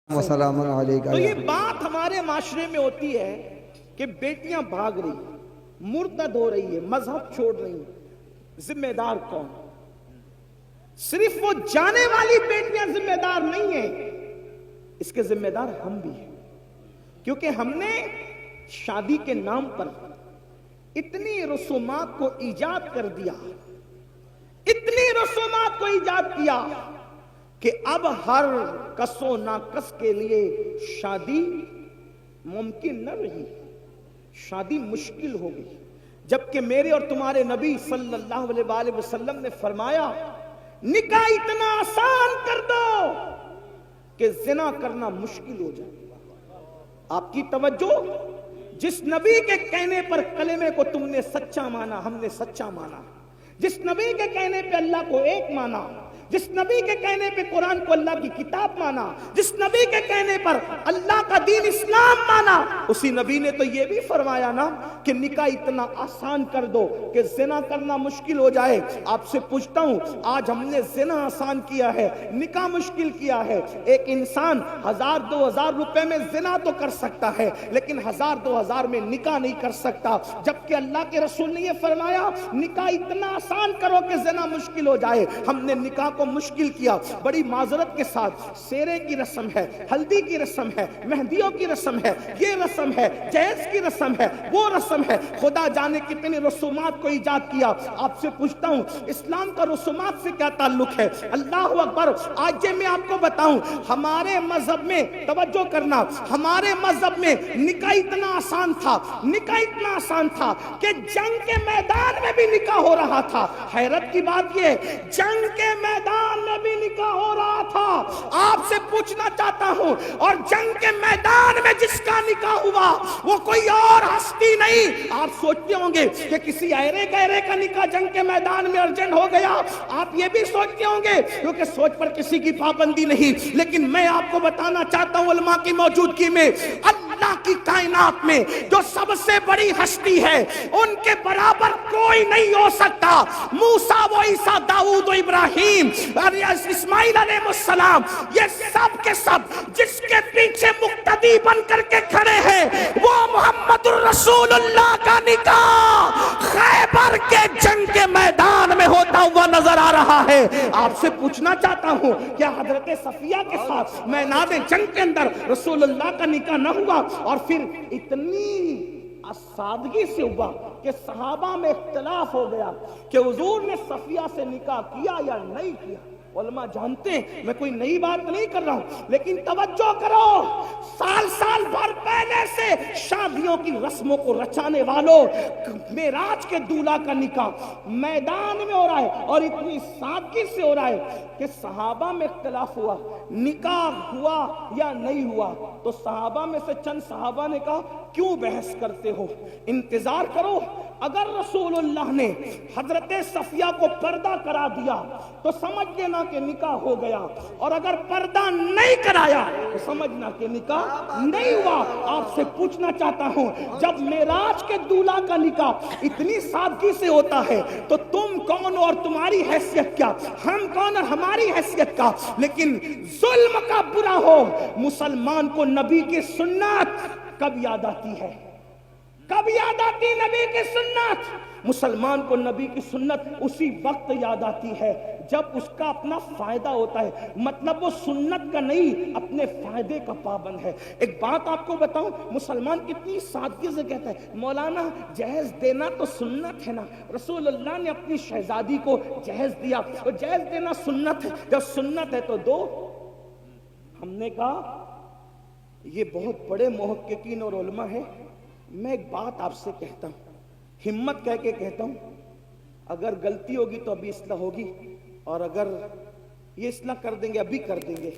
وسلام علیکم۔ تو یہ بات ہمارے معاشرے میں ہوتی ہے کہ بیٹیاں بھاگ رہی ہیں، مرتد ہو رہی ہے، مذہب چھوڑ رہی ہیں، ذمہ دار کون؟ صرف وہ جانے والی بیٹیاں ذمہ دار نہیں ہیں، اس کے ذمہ دار ہم بھی ہیں، کیونکہ ہم نے شادی کے نام پر اتنی رسومات کو ایجاد کر دیا، اتنی رسومات کو ایجاد کیا کہ اب ہر کس و ناکس کے لیے شادی ممکن نہ رہی، شادی مشکل ہو گئی۔ جبکہ میرے اور تمہارے نبی صلی اللہ علیہ وآلہ وسلم نے فرمایا نکاح اتنا آسان کر دو کہ زنا کرنا مشکل ہو جائے۔ آپ کی توجہ، جس نبی کے کہنے پر کلمے کو تم نے سچا مانا، ہم نے سچا مانا، جس نبی کے کہنے پہ اللہ کو ایک مانا، جس نبی کے کہنے پہ قرآن کو اللہ کی کتاب مانا، جس نبی کے کہنے پر اللہ کا دین اسلام مانا، اسی نبی نے تو یہ بھی فرمایا نا کہ نکاح اتنا آسان کر دو کہ زنا کرنا مشکل ہو جائے۔ آپ سے پوچھتا ہوں، آج ہم نے زنا آسان کیا ہے، نکاح مشکل کیا ہے۔ ایک انسان 1000-2000 روپے میں زنا تو کر سکتا ہے، لیکن 1000-2000 میں نکاح نہیں کر سکتا، جبکہ اللہ کے رسول نے یہ فرمایا نکاح اتنا آسان کرو کہ زنا مشکل ہو جائے۔ ہم نے نکاح کو مشکل کیا، بڑی معذرت کے ساتھ۔ سیرے کی رسم ہے، ہلدی کی رسم ہے، مہندیوں کی رسم ہے، یہ رسم ہے، جہیز کی رسم ہے، وہ رسم ہے، خدا جانے کتنے رسومات کو ایجاد کیا۔ آپ سے پوچھتا ہوں اسلام کا رسومات سے کیا تعلق ہے؟ اللہ اکبر۔ آج یہ میں آپ کو بتاؤں، ہمارے مذہب میں توجہ کرنا، ہمارے مذہب میں نکاح اتنا آسان تھا، نکاح اتنا آسان تھا کہ جنگ کے میدان میں بھی نکاح ہو رہا تھا۔ حیرت کی بات یہ، جنگ کے میدان میں بھی نکاح ہو رہا تھا۔ آپ سے پوچھنا چاہتا ہوں، اور جنگ کے میدان میں جس کا نکاح ہوا وہ کوئی اور ہستی نہیں۔ آپ سوچتے ہوں گے کہ کسی ایرے گہرے کا نکاح جنگ کے میدان میں ارجنٹ ہو گیا، آپ یہ بھی سوچتے ہوں گے، کیونکہ سوچ پر کسی کی پابندی نہیں۔ لیکن میں آپ کو بتانا چاہتا ہوں علماء کی موجودگی میں، اللہ کی کائنات میں جو سب سے بڑی ہستی ہے ان کے برابر کوئی نہیں ہو سکتا۔ موسیٰ و عیسیٰ، داؤد و ابراہیم اور اسماعیل علیہ السلام، یہ سب کے سب جس کے پیچھے مقتدی بن کر کے کھڑے ہیں وہ محمد الرسول اللہ کا نکاح خیبر کے جنگ کے میدان میں ہوتا ہوا نظر آ رہا ہے۔ آپ سے پوچھنا چاہتا ہوں کیا حضرت صفیہ کے ساتھ میدان جنگ کے اندر رسول اللہ کا نکاح نہ ہوا؟ اور پھر اتنی سادگی سے ہوا کہ صحابہ میں اختلاف ہو گیا کہ حضور نے صفیہ سے نکاح کیا یا نہیں کیا۔ علماء جانتے ہیں میں کوئی نئی بات نہیں کر رہا ہوں، لیکن توجہ کرو، سال بھر پہلے سے شادیوں کی رسموں کو رچانے والوں، معراج کے دولہا کا نکاح میدان میں ہو رہا ہے، اور اتنی سادگی سے ہو رہا ہے کہ صحابہ میں اختلاف ہوا نکاح ہوا یا نہیں ہوا۔ تو صحابہ میں سے چند صحابہ نے کہا کیوں بحث کرتے ہو، انتظار کرو، اگر رسول اللہ نے حضرت صفیہ کو پردہ کرا دیا تو سمجھ لینا کہ نکاح ہو گیا، اور اگر پردہ نہیں کرایا تو سمجھنا کہ نکاح نہیں ہوا۔ آپ سے پوچھنا چاہتا ہوں، جب معراج کے دولہا کا نکاح اتنی سادگی سے ہوتا ہے تو تم کون اور تمہاری حیثیت کیا، ہم کون اور ہماری حیثیت کیا؟ لیکن ظلم کا برا ہو، مسلمان کو نبی کی سنت کب یاد آتی ہے؟ کب یاد آتی نبی کی سنت؟ مسلمان کو نبی کی سنت اسی وقت یاد آتی ہے جب اس کا اپنا فائدہ ہوتا ہے، مطلب وہ سنت کا نہیں اپنے فائدے کا پابند ہے۔ ایک بات آپ کو بتاؤں، مسلمان کتنی سادگی سے کہتا ہے مولانا جہیز دینا تو سنت ہے نا، رسول اللہ نے اپنی شہزادی کو جہیز دیا، تو جہیز دینا سنت ہے، جب سنت ہے تو دو۔ ہم نے کہا یہ بہت بڑے محققین اور علماء ہیں، میں ایک بات آپ سے کہتا ہوں، ہمت کہہ کے کہتا ہوں، اگر غلطی ہوگی تو ابھی اصلاح ہوگی، اور اگر یہ اصلاح کر دیں گے ابھی کر دیں گے،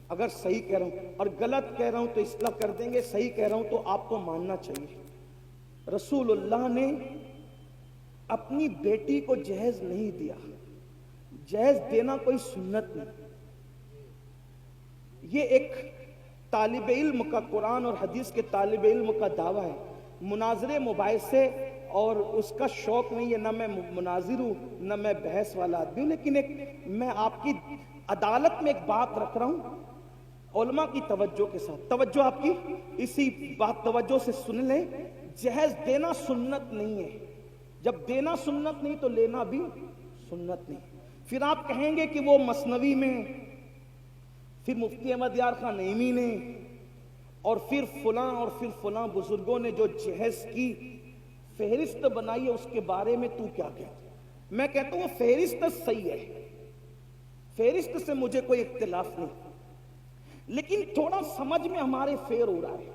اگر صحیح کہہ رہا ہوں اور غلط کہہ رہا ہوں تو اصلاح کر دیں گے، صحیح کہہ رہا ہوں تو آپ کو ماننا چاہیے۔ رسول اللہ نے اپنی بیٹی کو جہیز نہیں دیا، جہیز دینا کوئی سنت نہیں، یہ ایک طالب علم کا، قرآن اور حدیث کے طالب علم کا دعویٰ ہے۔ مناظرے مباحثے اور اس کا شوق نہیں ہے، نہ میں مناظر ہوں نہ میں بحث والا آدمی ہوں، لیکن میں آپ کی عدالت میں ایک بات رکھ رہا ہوں، علماء کی توجہ کے ساتھ، توجہ آپ کی اسی بات توجہ سے سن لیں، جہیز دینا سنت نہیں ہے. جب دینا سنت نہیں تو لینا بھی سنت نہیں. پھر آپ کہیں گے کہ وہ مثنوی میں، پھر مفتی احمد یار خان نعیمی نے، اور پھر فلاں اور پھر فلاں بزرگوں نے جو جہیز کی فہرست بنائی ہے اس کے بارے میں تو کیا کہتا؟ میں کہتا ہوں وہ فہرست صحیح ہے، فہرست سے مجھے کوئی اختلاف نہیں، لیکن تھوڑا سمجھ میں ہمارے فیر ہو رہا ہے.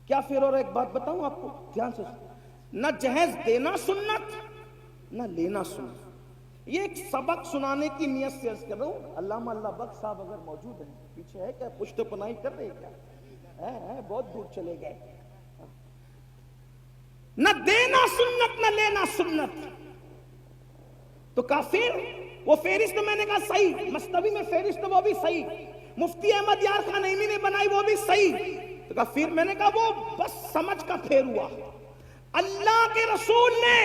کیا فیر ہو رہا ہے؟ ایک بات بتاؤں آپ کو دھیان سے، نہ جہیز دینا سنت نہ لینا سنت. یہ ایک سبق سنانے کی نیت سے عرض کر رہا ہوں. علامہ اللہ بخش صاحب اگر موجود ہیں پیچھے ہے کیا؟ پشت پناہی کر رہے کیا؟ بہت دور چلے گئے. نہ دینا سنت نہ لینا سنت تو کافر. وہ فہرست میں نے کہا صحیح، مثنوی میں فہرست وہ بھی صحیح، مفتی احمد یار خان نعیمی نے بنائی وہ بھی صحیح. تو کہا پھر میں نے کہا وہ بس سمجھ کا پھیر ہوا. اللہ کے رسول نے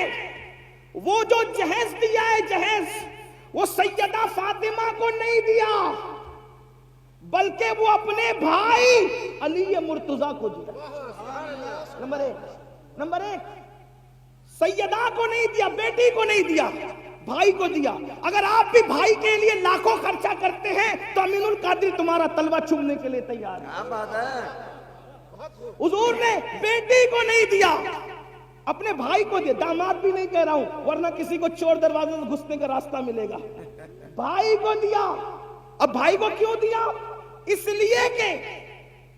وہ جو جہیز دیا ہے، جہیز وہ سیدہ فاطمہ کو نہیں دیا، بلکہ وہ اپنے بھائی علی مرتضیٰ کو دیا. نمبر ایک سیدہ کو نہیں دیا، بیٹی کو نہیں دیا، بھائی کو دیا. اگر آپ بھی بھائی کے لیے لاکھوں خرچہ کرتے ہیں تو امین القادری تمہارا تلوہ چومنے کے لیے تیار ہے. حضور نے بیٹی کو نہیں دیا، اپنے بھائی کو دیا. داماد بھی نہیں کہہ رہا ہوں ورنہ کسی کو چور دروازے سے گھسنے کا راستہ ملے گا. بھائی کو دیا. اب بھائی کو کیوں دیا؟ اس لیے کہ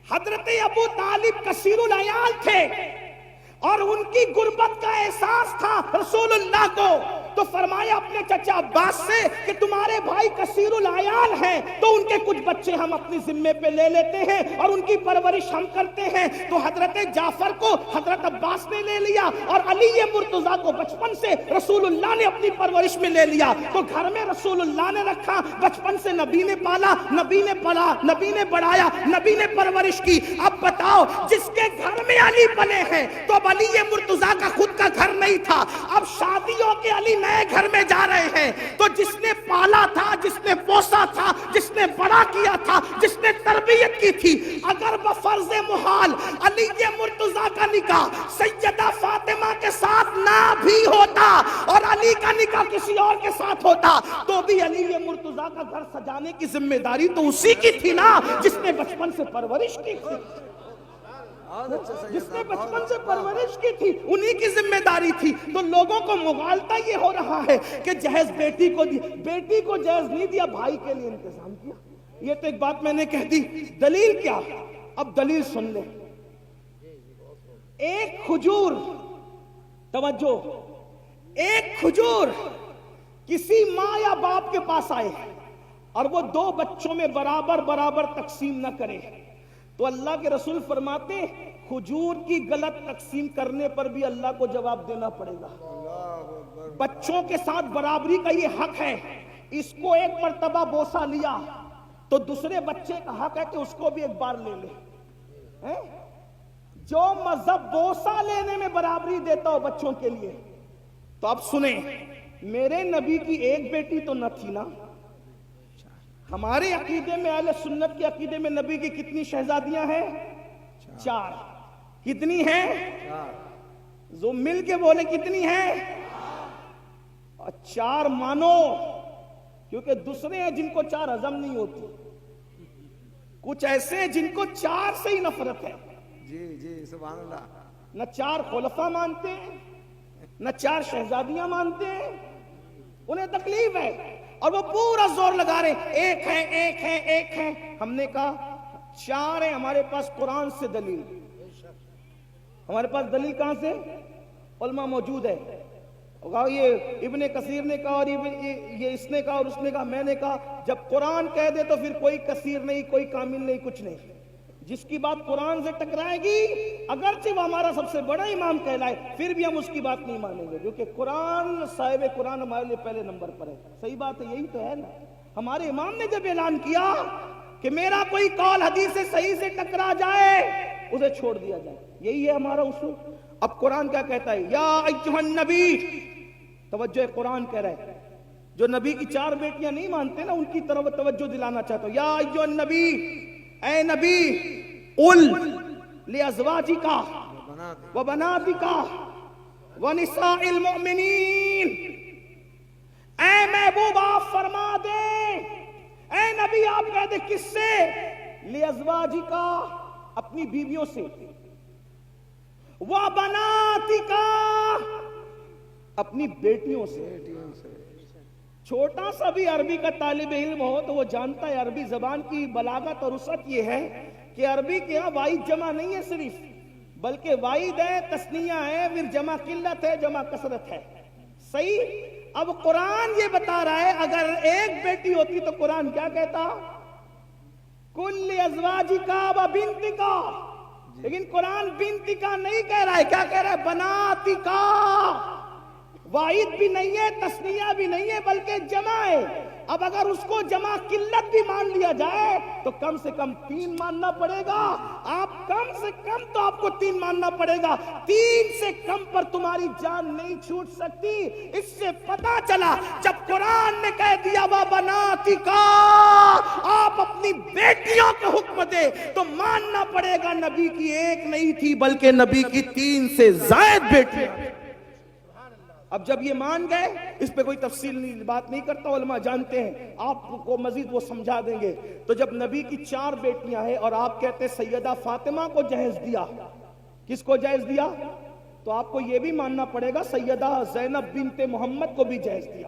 حضرت ابو طالب کثیر العیال تھے اور ان کی غربت کا احساس تھا رسول اللہ کو. تو فرمایا اپنے چچا عباس سے کہ تمہارے بھائی کثیر العیال ہیں تو ان کے کچھ بچے ہم اپنی ذمے پہ لے لیتے ہیں اور ان کی پرورش ہم کرتے ہیں. تو حضرت جعفر کو حضرت عباس نے لے لیا اور علی مرتضیٰ کو بچپن سے رسول اللہ نے اپنی پرورش میں لے لیا. تو گھر میں رسول اللہ نے رکھا، بچپن سے نبی نے پالا، نبی نے پلا، نبی نے بڑھایا، نبی نے پرورش کی. اب بتاؤ جس کے گھر میں علی بنے ہیں تو اب علی مرتضیٰ کا خود کا گھر نہیں تھا، اب شادیوں کے علی نئے گھر میں جا رہے ہیں. تو جس نے پالا تھا، جس نے پوسا تھا، جس نے بڑا کیا تھا، جس نے تربیت کی تھی، اگر بفرض محال علی مرتضیٰ کا نکاح سیدہ فاطمہ کے ساتھ نہ بھی ہوتا اور علی کا نکاح کسی اور کے ساتھ ہوتا تو بھی علی مرتضیٰ کا گھر سجانے کی ذمہ داری تو اسی کی تھی نا جس نے بچپن سے پرورش کی تھی. جس نے بچپن سے پرورش کی تھی انہی کی ذمہ داری تھی. تو لوگوں کو مغالطہ یہ ہو رہا ہے کہ جہیز بیٹی کو دی، بیٹی کو جہیز نہیں دیا، بھائی کے لیے انتظام کیا. یہ تو ایک بات میں نے کہہ دی. دلیل کیا؟ اب دلیل سن لیں. ایک کھجور، توجہ، ایک کھجور کسی ماں یا باپ کے پاس آئے اور وہ دو بچوں میں برابر برابر تقسیم نہ کرے تو اللہ کے رسول فرماتے کھجور کی غلط تقسیم کرنے پر بھی اللہ کو جواب دینا پڑے گا. بچوں کے ساتھ برابری کا یہ حق ہے. اس کو ایک مرتبہ بوسہ لیا تو دوسرے بچے کا حق ہے کہ اس کو بھی ایک بار لے لے. جو مذہب بوسہ لینے میں برابری دیتا ہو بچوں کے لیے. تو اب سنیں، میرے نبی کی ایک بیٹی تو نہ تھی نا. ہمارے عقیدے میں اہل سنت کے عقیدے میں نبی کی کتنی شہزادیاں ہیں؟ 4. کتنی ہیں؟ جو مل کے بولے کتنی ہیں؟ 4 مانو، کیونکہ دوسرے ہیں جن کو 4 ہضم نہیں ہوتی. کچھ ایسے ہیں جن کو 4 سے ہی نفرت ہے. جی سبحان اللہ. نہ 4 خلفاء مانتے ہیں، نہ 4 شہزادیاں مانتے ہیں. انہیں تکلیف ہے اور وہ پورا زور لگا رہے ہیں ایک ہے ایک ہے ایک ہے. ہم نے کہا 4 ہیں، ہمارے پاس قرآن سے دلیل. ہمارے پاس دلیل کہاں سے؟ علماء موجود ہے. یہ ابن کثیر نے کہا اور یہ اس نے کہا اور اس نے کہا، میں نے کہا جب قرآن کہہ دے تو پھر کوئی کثیر نہیں، کوئی کامل نہیں، کچھ نہیں. جس کی بات قرآن سے ٹکرائے گی اگرچہ وہ ہمارا سب سے بڑا امام کہلائے پھر بھی ہم اس کی بات نہیں مانیں گے، کیونکہ قرآن، صاحب قرآن ہمارے لیے پہلے نمبر پر ہے. صحیح بات ہے، یہی تو ہے نا. ہمارے امام نے جب اعلان کیا کہ میرا کوئی قول حدیث صحیح سے ٹکرا جائے اسے چھوڑ دیا جائے، یہی ہے ہمارا اصول. اب قرآن کیا کہتا ہے؟ یا ایھا النبی، توجہ، قرآن کہہ رہا ہے جو نبی کی 4 بیٹیاں نہیں مانتے نا، ان کی طرف توجہ دلانا چاہتا ہوں. یا ایھا النبی، اے نبی، قل لازواجک وبناتک ونساء المؤمنین، اے محبوب آپ فرما دیں، اے نبی آپ کہہ دیں کس سے؟ لازواجک، اپنی بیویوں سے، وبناتک، اپنی بیٹیوں سے. چھوٹا سا بھی عربی کا طالب علم ہو تو وہ جانتا ہے عربی زبان کی بلاغت اور وسعت یہ ہے کہ عربی کے ہاں واحد جمع نہیں ہے صرف، بلکہ واحد ہے، تثنیہ ہے، پھر جمع قلت ہے، جمع کثرت ہے. صحیح؟ اب قرآن یہ بتا رہا ہے اگر ایک بیٹی ہوتی تو قرآن کیا کہتا؟ کل ازواجکا و بنتکا. لیکن قرآن بنتکا نہیں کہہ رہا ہے، کیا کہہ رہا ہے؟ بناتکا. واحد بھی نہیں ہے، تثنیہ بھی نہیں ہے، بلکہ جمع ہے. اب اگر اس کو جمع قلت بھی مان لیا جائے تو کم سے کم 3 ماننا پڑے گا. آپ کم سے کم تو آپ کو 3 ماننا پڑے گا. 3 سے کم پر تمہاری جان نہیں چھوٹ سکتی. اس سے پتا چلا جب قرآن نے کہہ دیا وَبَنَاتِكَ، آپ اپنی بیٹیوں کو حکم دے تو ماننا پڑے گا نبی کی ایک نہیں تھی بلکہ نبی کی 3 سے زائد بیٹیاں. اب جب یہ مان گئے، اس پہ کوئی تفصیل بات نہیں کرتا، علماء جانتے ہیں، آپ کو مزید وہ سمجھا دیں گے. تو جب نبی کی 4 بیٹیاں ہیں اور آپ کہتے سیدہ فاطمہ کو جہیز دیا، کس کو جہیز دیا؟ تو آپ کو یہ بھی ماننا پڑے گا سیدہ زینب بنت محمد کو بھی جہیز دیا.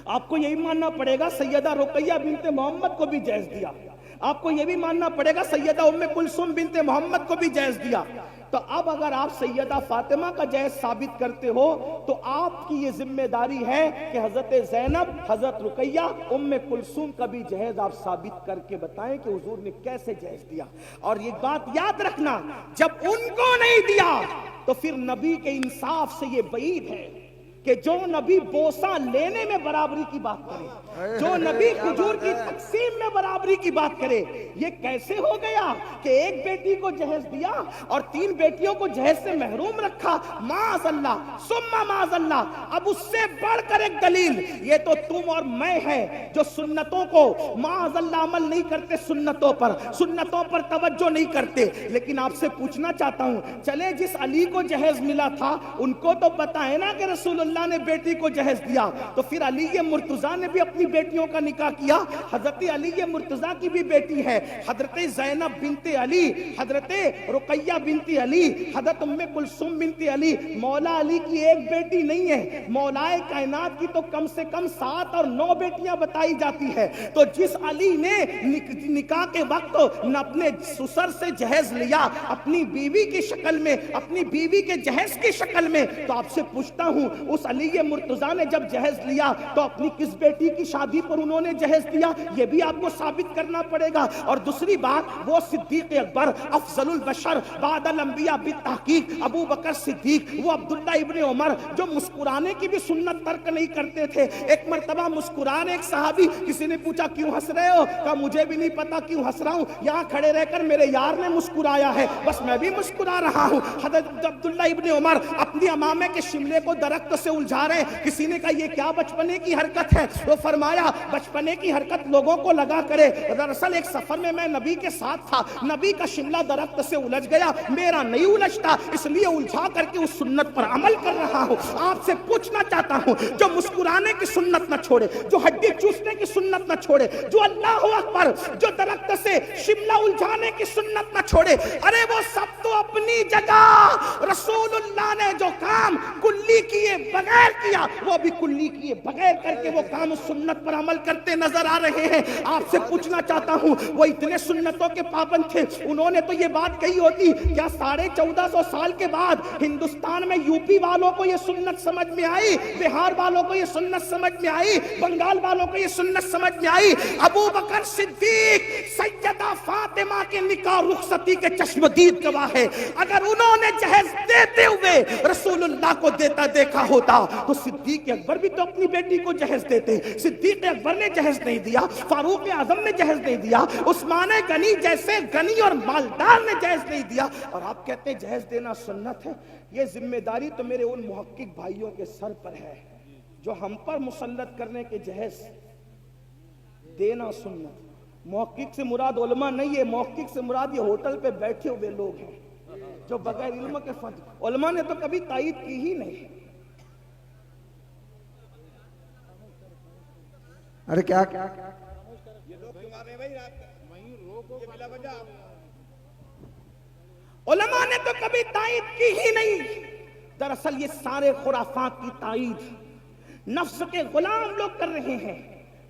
آپ کو یہی ماننا پڑے گا سیدہ رقیہ بنت محمد کو بھی جہیز دیا. آپ کو یہ بھی ماننا پڑے گا سیدہ ام کلثوم بنت محمد کو بھی جہیز دیا. تو اب اگر آپ سیدہ فاطمہ کا جہیز ثابت کرتے ہو تو آپ کی یہ ذمہ داری ہے کہ حضرت زینب، حضرت رقیہ، ام کلثوم کا بھی جہیز آپ ثابت کر کے بتائیں کہ حضور نے کیسے جہیز دیا. اور یہ بات یاد رکھنا، جب ان کو نہیں دیا تو پھر نبی کے انصاف سے یہ بعید ہے کہ جو نبی بوسہ لینے میں برابری کی بات کرے، جو نبی کھجور کی تقسیم میں برابری کی بات کرے. یہ کیسے ہو گیا کہ ایک بیٹی کو جہیز دیا اور 3 بیٹیوں کو جہیز سے محروم رکھا؟ معاذ اللہ ثم معاذ اللہ. اب اس سے بڑھ کر ایک دلیل یہ تو تم اور میں ہے جو سنتوں کو معاذ اللہ عمل نہیں کرتے، سنتوں پر توجہ نہیں کرتے. لیکن آپ سے پوچھنا چاہتا ہوں، چلے جس علی کو جہیز ملا تھا ان کو تو پتا ہے نا کہ رسول اللہ نے بیٹی کو جہیز دیا، تو پھر علی مرتضیٰ نے بھی اپنی بیٹیوں کا نکاح کیا. حضرت علی مرتضیٰ کی بھی بیٹی ہے، حضرت زینب بنت علی، حضرت رقیہ بنت علی، حضرت ام کلثوم بنت علی. مولا علی کی ایک بیٹی نہیں ہے، مولا کائنات کی تو کم سے کم 7 اور 9 بیٹیاں بتائی جاتی ہے. تو جس علی نے نکاح کے وقت اپنے سسر سے جہیز لیا اپنی بیوی کی شکل میں، اپنی بیوی کے جہیز کی شکل میں، تو آپ سے پوچھتا ہوں اس علی مرتضیٰ نے جب جہیز لیا تو اپنی کس بیٹی کی شادی پر انہوں نے جہیز دیا؟ یہ بھی آپ کو ثابت کرنا پڑے گا. اور دوسری بات، وہ صدیق اکبر افضل البشر بعد الانبیاء بالتحقیق ابو بکر صدیق، وہ عبداللہ ابن عمر جو مسکرانے کی بھی سنت ترک نہیں کرتے تھے. ایک مرتبہ مسکران ایک صحابی، کسی نے پوچھا کیوں ہنس رہے ہو؟ کہا مجھے بھی نہیں پتا کیوں ہنس رہا ہوں، یہاں کھڑے رہ کر میرے یار نے مسکرایا ہے بس میں بھی مسکرا رہا ہوں. حضرت عبداللہ ابن عمر اپنی امامے کے شملے کو درخت سے الجھا رہے. کسی نے کہا یہ کیا بچپنے کی حرکت ہے؟ وہ فرمایا بچپنے کی حرکت لوگوں کو لگا کرے، دراصل ایک سفر میں نبی کے ساتھ تھا، نبی کا شملہ درخت سے الجھ گیا، میرا نہیں الجھتا اس لیے الجھا کر کے اس سنت پر عمل کر رہا ہوں. آپ سے پوچھنا چاہتا ہوں، جو مسکرانے کی سنت نہ چھوڑے، جو ہڈی چوسنے کی سنت نہ چھوڑے، جو اللہ اکبر، جو درخت سے شملہ الجھانے کی سنت نہ چھوڑے، ارے وہ سب تو اپنی جگہ رسول اللہ نے جو کام کلی کیے بغیر کیا وہ بھی کلی کیے بغیر کر کے وہ کام سنت پر عمل کرتے نظر آ رہے ہیں. آپ سے پوچھنا چاہتا ہوں، وہ اتنے سنتوں کے پابند تھے، انہوں نے تو یہ بات کہی ہوتی کیا 1450 سال کے بعد ہندوستان میں یو پی والوں کو یہ سنت سمجھ میں آئی، بہار والوں کو یہ سنت سمجھ میں آئی، بنگال والوں کو یہ سنت سمجھ میں آئی؟ ابو بکر صدیق سیدہ فاطمہ کے نکاح رخصتی کے چشمدید گواہ ہے. اگر انہوں نے جہیز دیتے ہوئے رسول اللہ کو دیتا دیکھا ہوتا تو صدیق اکبر بھی تو اپنی بیٹی کو جہیز دیتے. صدیق اکبر نے جہیز نہیں دیا، فاروق اعظم نے جہیز نہیں دیا، عثمان غنی جیسے غنی اور مالدار نے جہیز نہیں دیا، اور آپ کہتے ہیں جہیز دینا سنت ہے. یہ ذمہ داری تو میرے ان محقق بھائیوں کے سر پر ہے جو ہم پر مسلط کرنے کے جہیز دینا سنت. محقق سے مراد علماء نہیں ہے، محقق سے مراد یہ ہوٹل پہ بیٹھے ہوئے لوگ ہیں جو بغیر علم کے علماء نے تو کبھی تائید کی ہی نہیں. ارے کیا علماء نے تو کبھی تائید کی ہی نہیں. دراصل یہ سارے خرافات کی تائید نفس کے غلام لوگ کر رہے ہیں.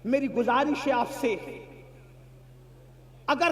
میری گزارش ہے آپ سے، اگر